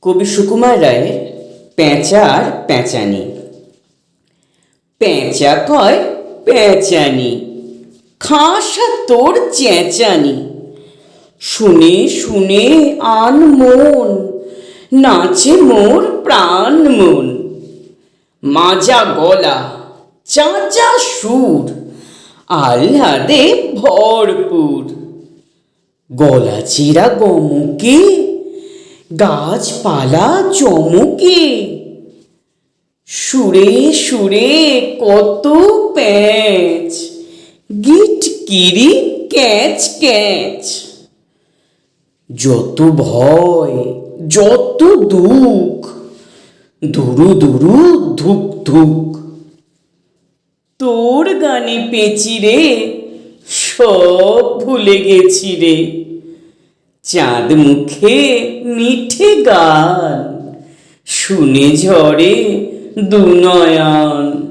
কবি সুকুমার রায়ের পেঁচার পেঁচানি। পেঁচা কয় পেঁচানি, খাসা তোর চেঁচানি। শুনে শুনে আন মন, নাচে মোর প্রাণ মন। মাজা গলা, চাঁচা সুর, আহ্লাদে ভরপুর। গলা চিরা গমকে, গাছপালা চমকে। সুরে সুরে কত প্যাঁচ, গিটকিরি ক্যাচ ক্যাচ। যত ভয় যত দুঃখ, দুরু দুরু ধুক ধুক। তোর গানে পেঁচি রে, সব ভুলে গেছি রে। চাঁদ মুখে মিঠে গান, শুনে ঝরে দু নয়ন।